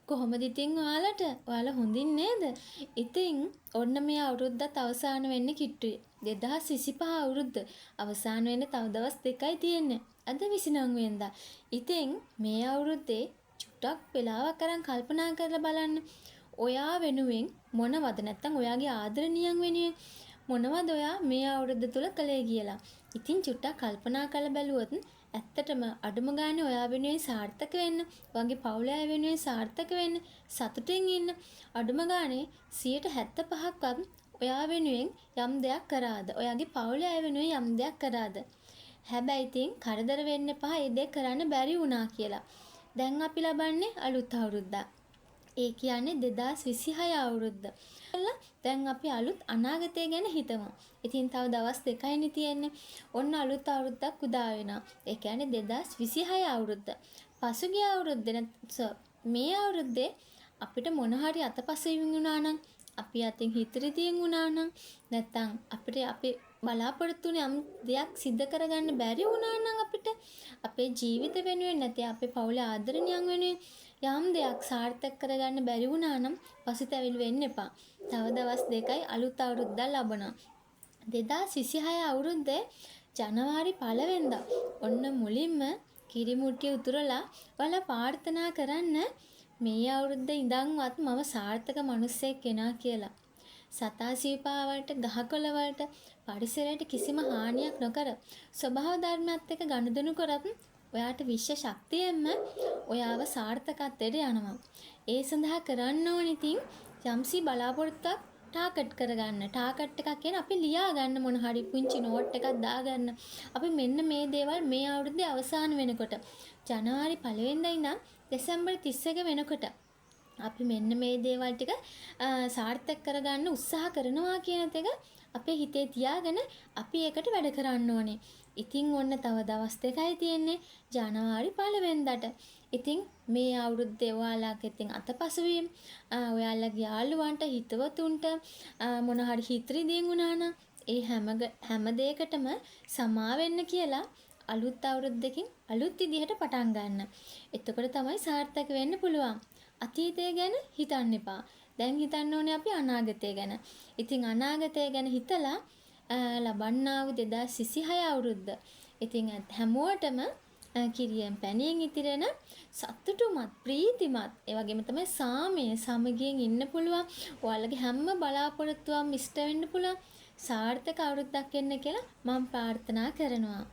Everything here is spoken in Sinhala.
කොහොමද ඉතින් ඔයාලට? ඔයාලා හොඳින් නේද? ඉතින් ඔන්න මේ අවුරුද්දත් අවසාන වෙන්න කිට්ටුයි. 2025 අවුරුද්ද අවසාන වෙන්න තව දවස් 2යි තියෙන්නේ. අද 29 වෙනිදා. ඉතින් මේ අවුරුද්දේ චුට්ටක් වෙලාවක් අරන් කල්පනා කරලා බලන්න. ඔයා වෙනුවෙන් මොනවද නැත්තම් ඔයාගේ ආදරණීයන් වෙනුවෙන් මොනවද ඔයා මේ අවුරුද්ද තුල කළේ කියලා. ඉතින් චුට්ටක් කල්පනා කරලා බැලුවොත් ඇත්තටම අඩුම ගානේ ඔයා වෙනුවෙන් සාර්ථක වෙන්න, ඔයාගේ පවුලේ අය වෙනුවෙන් සාර්ථක වෙන්න, සතුටින් ඉන්න අඩුම ගානේ 75%ක්වත් ඔයා වෙනුවෙන් යම් දෙයක් කරාද? ඔයාගේ පවුලේ අය වෙනුවෙන් යම් දෙයක් කරාද? හැබැයි ඉතින් කරදර වෙන්න එපා ඒ දේ කරන්න බැරි වුණා කියලා. දැන් අපි ලබන්නේ අලුත් අවුරුද්දක්. ඒ කියන්නේ 2026 අවුරුද්ද. දැන් අපි අලුත් අනාගතය ගැන හිතමු. ඉතින් තව දවස් 2යිනේ තියෙන්නේ. ඔන්න අලුත් අවුරුද්දක් උදා වෙනවා. ඒ කියන්නේ 2026 අවුරුද්ද. පසුගිය අවුරුද්දේ මේ අවුරුද්දේ අපිට මොන හරි අතපසුවීම් වුණා නම්, අපි අතින් හිතරිතියෙන් වුණා නම්, නැත්තම් අපි බලාපොරොත්තු වෙන යම් දෙයක් සිද්ධ කරගන්න බැරි වුණා නම් අපිට අපේ ජීවිත වෙනුවෙන් නැත්නම් අපේ පවුලේ ආදරණීයන් වෙනුවෙන් යම් දෙයක් සාර්ථක කරගන්න බැරි වුණා නම් පසුතැවිලි වෙන්න එපා. තව දවස් 2යි අලුත් අවුරුද්දක් ලබනවා. 2026 අවුරුද්දේ ජනවාරි 1 වෙනිදා ඔන්න මුලින්ම කිරිමුට්ටිය උතුරලා ඔයාලා ප්‍රාර්ථනා කරන්න මේ අවුරුද්දේ ඉඳන්වත් මම සාර්ථක මිනිස්සෙක් වෙනවා කියලා. සතා සීපාවලට ගහකොළ වලට පරිසරයට කිසිම හානියක් නොකර ස්වභාව ධර්මයත් එක්ක ගනුදෙනු කරත් ඔයාට විශ්ව ශක්තියෙන්ම ඔයාව සාර්ථකත්වයට යනවා. ඒ සඳහා කරන්න ඕන ඉතින් යම්සි බලාපොරොත්තුවක් ටාගට් කරගන්න. ටාගට් එකක් කියන්නේ අපි ලියා ගන්න මොන හරි පුංචි නෝට් එකක් දාගන්න. අපි මෙන්න මේ දේවල් මේ අවුරුද්දේ අවසාන වෙනකොට ජනවාරි 1 වෙනිදා ඉඳන් දෙසැම්බර් 31 වෙනකොට අපි මෙන්න මේ දේවල් ටික සාර්ථක කරගන්න උත්සාහ කරනවා කියන එක අපේ හිතේ තියාගෙන අපි ඒකට වැඩ කරන්න ඕනේ. ඉතින් ඔන්න තව දවස් 2යි තියෙන්නේ ජනවාරි 1 වෙනිදාට. ඉතින් මේ අවුරුද්දේ ඔයාලගේ ඉතින් අතපසුවීම් ඔයාලගේ යාළුවන්ට හිතවතුන්ට මොන හරි හිතරිදීන් වුණා නම් ඒ හැම දෙයකටම සමා වෙන්න කියලා අලුත් අවුරුද්දකින් අලුත් විදිහට පටන් ගන්න. එතකොට තමයි සාර්ථක වෙන්න පුළුවන්. අතීතය ගැන හිතන්න එපා. දැන් හිතන්න ඕනේ අපි අනාගතය ගැන. ඉතින් අනාගතය ගැන හිතලා ලබන්නා වූ 2026 අවුරුද්ද. ඉතින් හැමෝටම කිරියෙන් පැණියෙන් ඉතිරෙන සතුටුමත් ප්‍රීතිමත් ඒ වගේම තමයි සාමය සමගියෙන් ඉන්න පුළුවන්. ඔයාලගේ හැම බලාපොරොත්තුවක්ම ඉෂ්ට වෙන්න පුළුවන්. සාර්ථක අවුරුද්දක් වෙන්න කියලා මම ප්‍රාර්ථනා කරනවා.